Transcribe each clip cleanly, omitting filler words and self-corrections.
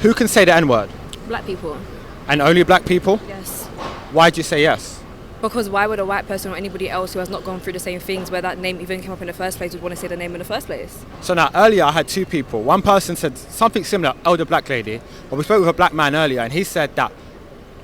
Who can say the N-word? Black people. And only black people? Yes. Why'd you say yes? Because why would a white person or anybody else who has not gone through the same things where that name even came up in the first place would want to say the name in the first place? So now, earlier I had two people. One person said something similar, elder black lady, but we spoke with a black man earlier and he said that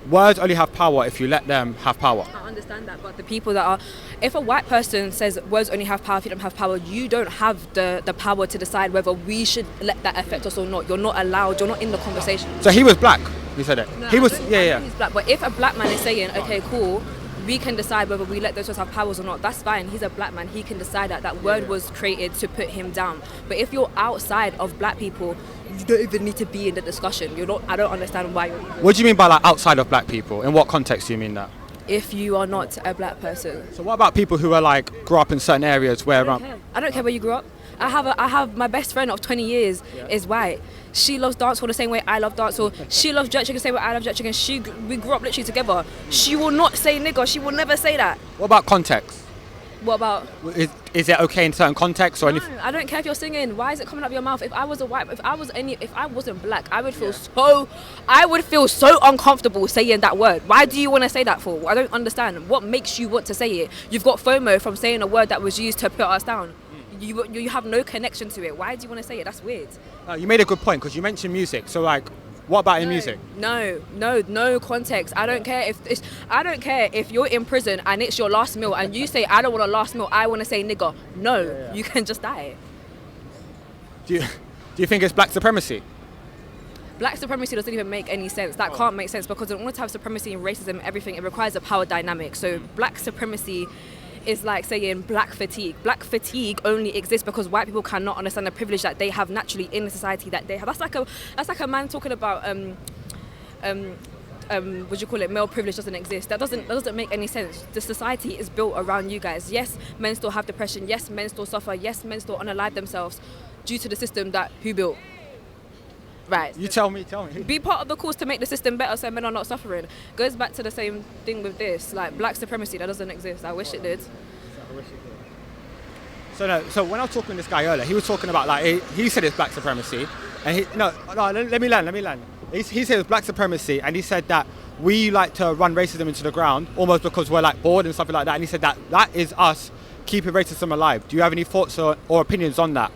words only have power if you let them have power. I understand that, but the people that are... If a white person says words only have power if you don't have power, you don't have the power to decide whether we should let that affect us or not. You're not allowed, you're not in the conversation. So he was black, you said it? No, he was, I don't think he's black, but if a black man is saying, okay, cool, we can decide whether we let those words have powers or not, that's fine. He's a black man, he can decide that. That word was created to put him down. But if you're outside of black people, you don't even need to be in the discussion. I don't understand why you're... What do you mean by like outside of black people? In what context do you mean that? If you are not a black person. So what about people who are like, grew up in certain areas where... I don't care where you grew up. I have my best friend of 20 years is white. She loves dancehall the same way I love dancehall. She loves jerk chicken the same way I love jerk chicken. We grew up literally together. She will not say nigger. She will never say that. What about context? What about? Is it okay in certain contexts or anything? I don't care if you're singing. Why is it coming out of your mouth? If I wasn't black, I would feel so uncomfortable saying that word. Why do you want to say that for? I don't understand. What makes you want to say it? You've got FOMO from saying a word that was used to put us down. You have no connection to it. Why do you want to say it? That's weird. You made a good point because you mentioned music. So like, what about in music? No context. I don't care if you're in prison and it's your last meal and you say I don't want a last meal. I want to say nigger. No, you can just die. Do you think it's black supremacy? Black supremacy doesn't even make any sense. That can't make sense because in order to have supremacy and racism, everything, it requires a power dynamic. So black supremacy is like saying black fatigue. Black fatigue only exists because white people cannot understand the privilege that they have naturally in the society that they have. That's like a man talking about what do you call it? Male privilege doesn't exist. That doesn't make any sense. The society is built around you guys. Yes, men still have depression. Yes, men still suffer. Yes, men still unalive themselves due to the system that who built. Right. You tell me. Be part of the cause to make the system better so men are not suffering. Goes back to the same thing with this, like black supremacy, that doesn't exist. I wish it did. So when I was talking to this guy earlier, he was talking about like, he said it's black supremacy. And let me land. He said it's black supremacy and he said that we like to run racism into the ground almost because we're like bored and stuff like that. And he said that is us keeping racism alive. Do you have any thoughts or opinions on that?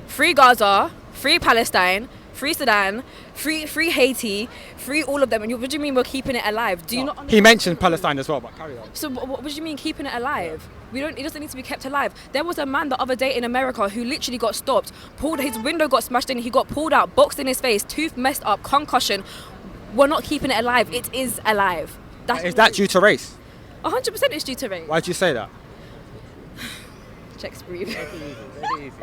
Free Gaza. Free Palestine, free Sudan, free Haiti, free all of them. And what do you mean we're keeping it alive? Do you not understand? He mentioned Palestine as well, but carry on. So what do you mean keeping it alive? It doesn't need to be kept alive. There was a man the other day in America who literally got stopped, his window got smashed in, he got pulled out, boxed in his face, tooth messed up, concussion. We're not keeping it alive. It is alive. Is that due to race? 100% it's due to race. Why'd you say that? Checks breathe. Very easy.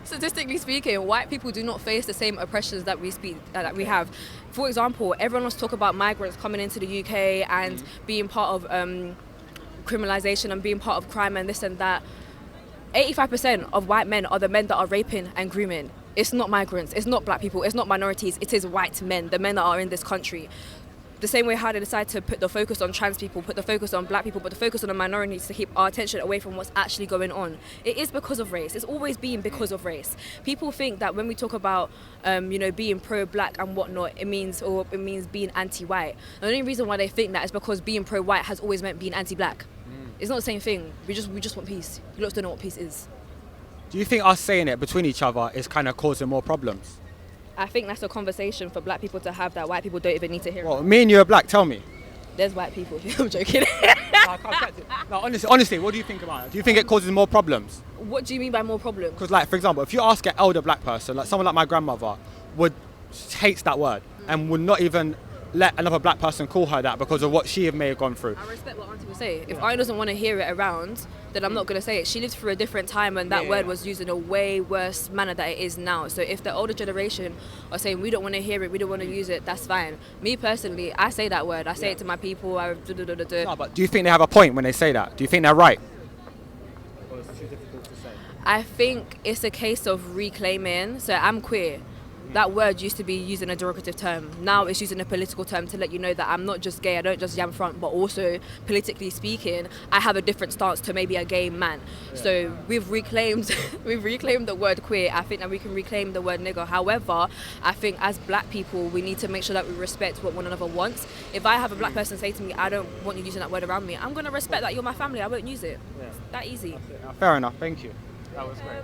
Statistically speaking, white people do not face the same oppressions that we have. For example, everyone wants to talk about migrants coming into the UK and being part of criminalisation and being part of crime and this and that. 85% of white men are the men that are raping and grooming. It's not migrants, it's not black people, it's not minorities, it is white men, the men that are in this country. The same way how they decide to put the focus on trans people, put the focus on black people, put the focus on the minorities to keep our attention away from what's actually going on. It is because of race. It's always been because of race. People think that when we talk about, being pro-black and whatnot, it means being anti-white. The only reason why they think that is because being pro-white has always meant being anti-black. It's not the same thing. We just want peace. You lot don't know what peace is. Do you think us saying it between each other is kind of causing more problems? I think that's a conversation for black people to have that white people don't even need to hear. Well, me and you are black, tell me. There's white people. I'm joking. No, honestly, what do you think about it? Do you think it causes more problems? What do you mean by more problems? Because, like, for example, if you ask an elder black person, like someone like my grandmother, hates that word and would not even let another black person call her that because of what she may have gone through. I respect what Auntie will say. If I doesn't want to hear it around, then I'm not going to say it. She lived through a different time and that word was used in a way worse manner than it is now. So if the older generation are saying we don't want to hear it, we don't want to use it, that's fine. Me personally, I say that word. I say it to my people. No, but do you think they have a point when they say that? Do you think they're right? Or it's too difficult to say? I think it's a case of reclaiming. So I'm queer. That word used to be used in a derogative term. Now it's used in a political term to let you know that I'm not just gay, I don't just yam front, but also politically speaking, I have a different stance to maybe a gay man. Yeah. So we've reclaimed the word queer. I think that we can reclaim the word nigger. However, I think as black people, we need to make sure that we respect what one another wants. If I have a black person say to me, I don't want you using that word around me, I'm going to respect that you're my family. I won't use it. Yeah. It's that easy. Fair enough. Thank you. That was great.